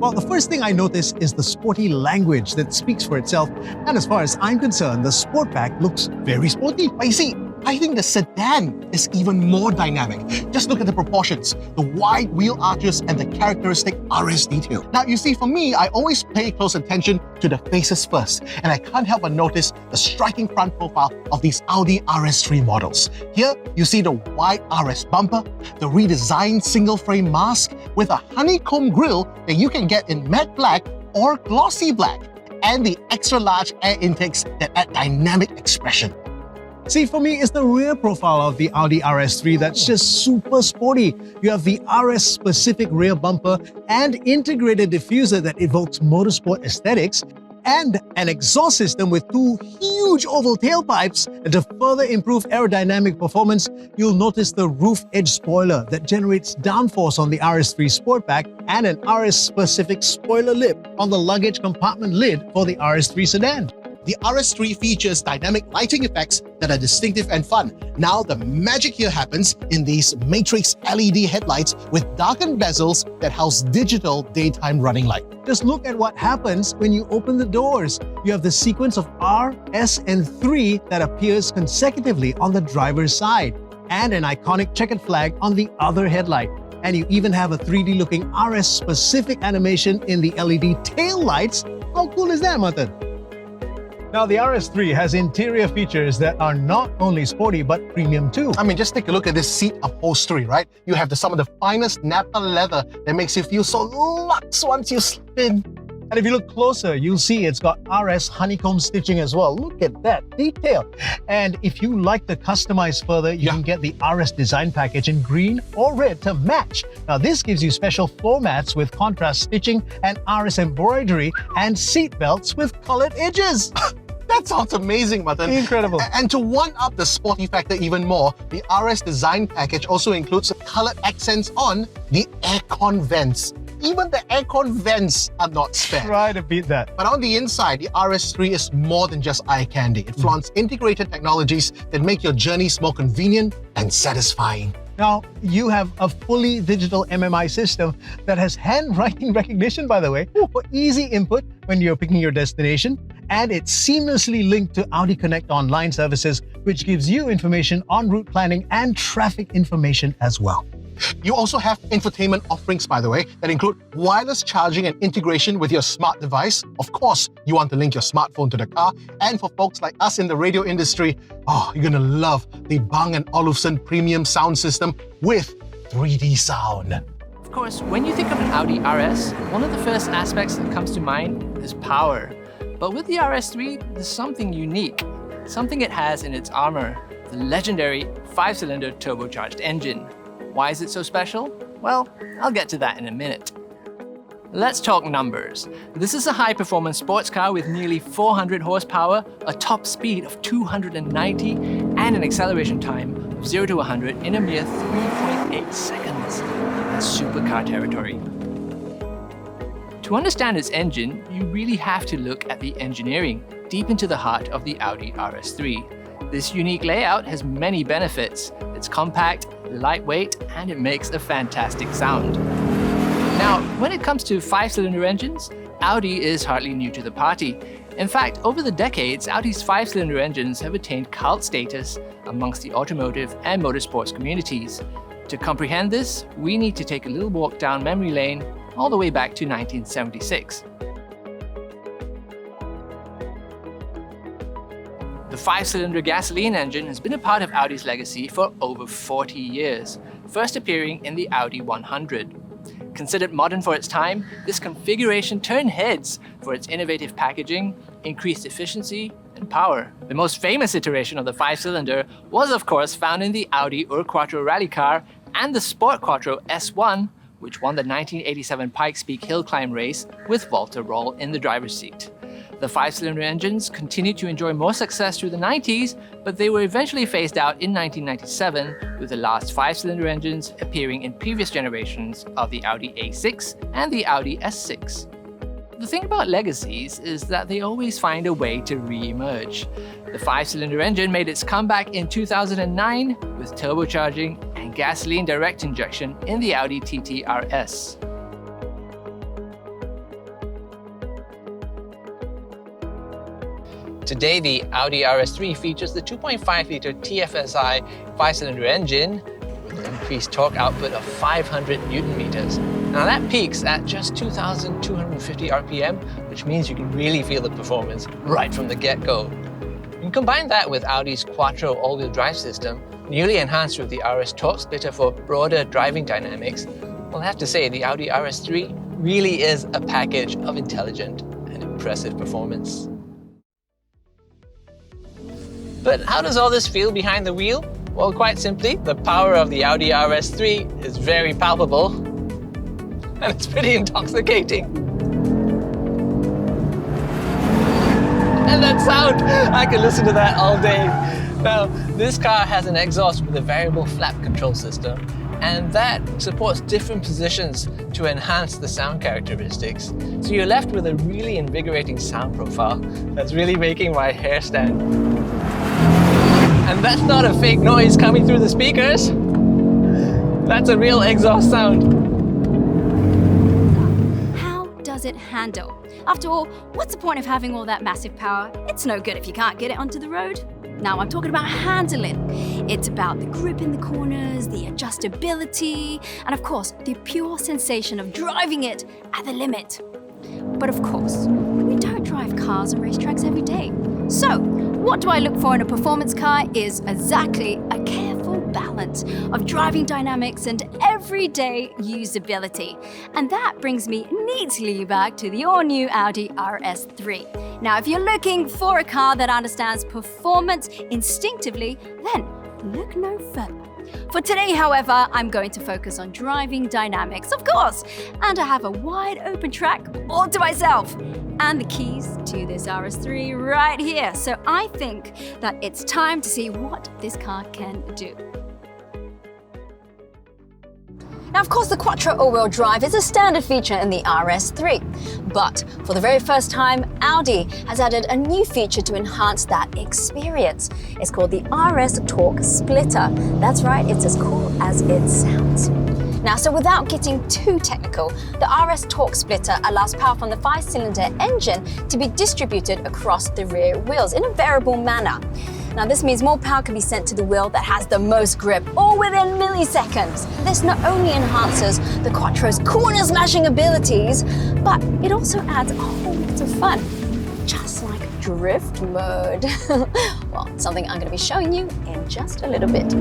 Well, the first thing I notice is the sporty language that speaks for itself. And as far as I'm concerned, the Sportback looks very sporty. But you see, I think the sedan is even more dynamic. Just look at the proportions, the wide wheel arches and the characteristic RS detail. Now, you see, for me, I always pay close attention to the faces first, and I can't help but notice the striking front profile of these Audi RS3 models. Here, you see the wide RS bumper, the redesigned single-frame mask with a honeycomb grille that you can get in matte black or glossy black, and the extra-large air intakes that add dynamic expression. See, for me, it's the rear profile of the Audi RS3 that's just super sporty. You have the RS-specific rear bumper and integrated diffuser that evokes motorsport aesthetics, and an exhaust system with two huge oval tailpipes. And to further improve aerodynamic performance, you'll notice the roof edge spoiler that generates downforce on the RS3 Sportback and an RS-specific spoiler lip on the luggage compartment lid for the RS3 Sedan. The RS3 features dynamic lighting effects that are distinctive and fun. Now, the magic here happens in these matrix LED headlights with darkened bezels that house digital daytime running light. Just look at what happens when you open the doors. You have the sequence of R, S, and 3 that appears consecutively on the driver's side, and an iconic checkered flag on the other headlight. And you even have a 3D-looking RS-specific animation in the LED tail lights. How cool is that, Matan? Now, the RS3 has interior features that are not only sporty, but premium too. I mean, just take a look at this seat upholstery, right? You have some of the finest nappa leather that makes you feel so luxe once you slip in. And if you look closer, you'll see it's got RS honeycomb stitching as well. Look at that detail. And if you like to customize further, you can get the RS design package in green or red to match. Now, this gives you special floor mats with contrast stitching and RS embroidery and seat belts with colored edges. That sounds amazing, Matan. Incredible. And to one-up the sporty factor even more, the RS design package also includes colored accents on the aircon vents. Even the aircon vents are not spared. Try to beat that. But on the inside, the RS3 is more than just eye candy. It flaunts integrated technologies that make your journeys more convenient and satisfying. Now, you have a fully digital MMI system that has handwriting recognition, by the way, for easy input when you're picking your destination. And it's seamlessly linked to Audi Connect online services, which gives you information on route planning and traffic information as well. You also have infotainment offerings, by the way, that include wireless charging and integration with your smart device. Of course, you want to link your smartphone to the car. And for folks like us in the radio industry, you're going to love the Bang & Olufsen premium sound system with 3D sound. Of course, when you think of an Audi RS, one of the first aspects that comes to mind is power. But with the RS3, there's something unique, something it has in its armor, the legendary 5-cylinder turbocharged engine. Why is it so special? Well, I'll get to that in a minute. Let's talk numbers. This is a high-performance sports car with nearly 400 horsepower, a top speed of 290, and an acceleration time of 0 to 100 in a mere 3.8 seconds. That's supercar territory. To understand its engine, you really have to look at the engineering deep into the heart of the Audi RS3. This unique layout has many benefits. It's compact, lightweight, and it makes a fantastic sound. Now, when it comes to 5-cylinder engines, Audi is hardly new to the party. In fact, over the decades, Audi's 5-cylinder engines have attained cult status amongst the automotive and motorsports communities. To comprehend this, we need to take a little walk down memory lane all the way back to 1976. The 5-cylinder gasoline engine has been a part of Audi's legacy for over 40 years, first appearing in the Audi 100. Considered modern for its time, this configuration turned heads for its innovative packaging, increased efficiency, and power. The most famous iteration of the 5-cylinder was, of course, found in the Audi Quattro rally car and the Sport Quattro S1, which won the 1987 Pikes Peak hill climb race with Walter Roll in the driver's seat. The 5-cylinder engines continued to enjoy more success through the 90s, but they were eventually phased out in 1997, with the last 5-cylinder engines appearing in previous generations of the Audi A6 and the Audi S6. The thing about legacies is that they always find a way to re-emerge. The 5-cylinder engine made its comeback in 2009 with turbocharging and gasoline direct injection in the Audi TT RS. Today, the Audi RS3 features the 2.5-litre TFSI 5-cylinder engine with an increased torque output of 500 Newton meters. Now that peaks at just 2,250 RPM, which means you can really feel the performance right from the get-go. You combine that with Audi's Quattro all-wheel drive system, newly enhanced with the RS torque splitter for broader driving dynamics. Well, I have to say, the Audi RS3 really is a package of intelligent and impressive performance. But how does all this feel behind the wheel? Well, quite simply, the power of the Audi RS3 is very palpable, and it's pretty intoxicating. And that sound, I can listen to that all day. Now, this car has an exhaust with a variable flap control system, and that supports different positions to enhance the sound characteristics. So you're left with a really invigorating sound profile that's really making my hair stand. And that's not a fake noise coming through the speakers. That's a real exhaust sound. How does it handle? After all, what's the point of having all that massive power? It's no good if you can't get it onto the road. Now I'm talking about handling. It's about the grip in the corners, the adjustability, and of course, the pure sensation of driving it at the limit. But of course, we don't drive cars on racetracks every day. So, what do I look for in a performance car is exactly a careful balance of driving dynamics and everyday usability. And that brings me neatly back to the all-new Audi RS3. Now, if you're looking for a car that understands performance instinctively, then look no further. For today, however, I'm going to focus on driving dynamics, of course, and I have a wide open track all to myself and the keys to this RS3 right here. So I think that it's time to see what this car can do. Now, of course, the Quattro all-wheel drive is a standard feature in the RS3, but for the very first time, Audi has added a new feature to enhance that experience. It's called the RS torque splitter. That's right, it's as cool as it sounds. Now, so without getting too technical, the RS torque splitter allows power from the 5-cylinder engine to be distributed across the rear wheels in a variable manner. Now, this means more power can be sent to the wheel that has the most grip, all within milliseconds. This not only enhances the Quattro's corner-smashing abilities, but it also adds a whole lot of fun, just like drift mode. Well, something I'm going to be showing you in just a little bit.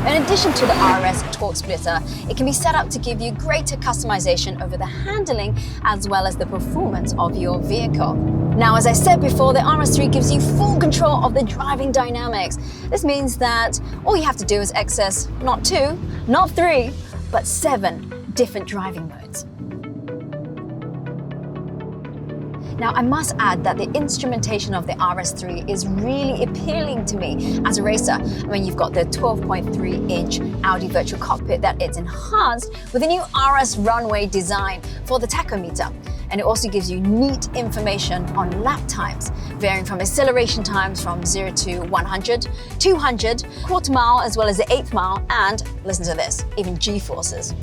In addition to the RS torque splitter, it can be set up to give you greater customization over the handling as well as the performance of your vehicle. Now, as I said before, the RS3 gives you full control of the driving dynamics. This means that all you have to do is access not 2, not 3, but 7 different driving modes. Now, I must add that the instrumentation of the RS3 is really appealing to me as a racer. I mean, you've got the 12.3-inch Audi virtual cockpit that it's enhanced with the new RS runway design for the tachometer. And it also gives you neat information on lap times, varying from acceleration times from 0 to 100, 200, quarter mile, as well as the 1/8 mile, and listen to this, even G-forces.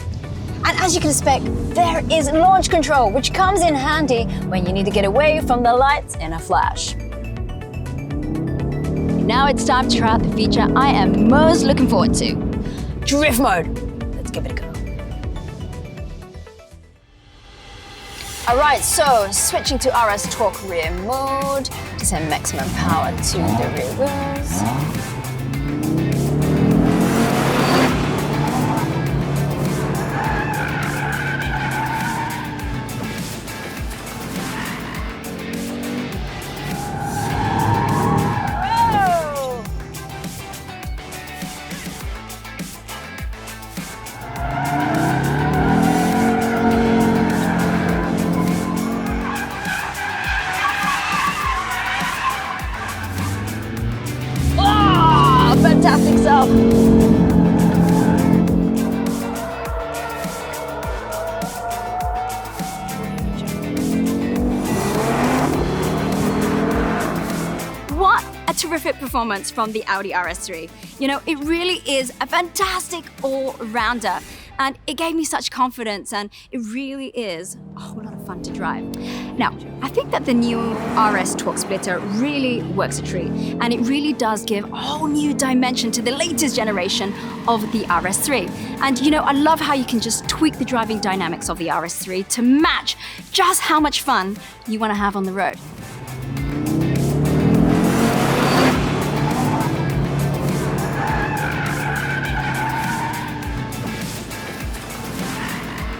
And as you can expect, there is launch control, which comes in handy when you need to get away from the lights in a flash. Now it's time to try out the feature I am most looking forward to, drift mode. Let's give it a go. All right, so switching to RS torque rear mode to send maximum power to the rear wheels. Fantastic stuff. What a terrific performance from the Audi RS3. You know, it really is a fantastic all-rounder, and it gave me such confidence, and it really is a whole lot of fun to drive. Now, I think that the new RS torque splitter really works a treat, and it really does give a whole new dimension to the latest generation of the RS3. And you know, I love how you can just tweak the driving dynamics of the RS3 to match just how much fun you want to have on the road.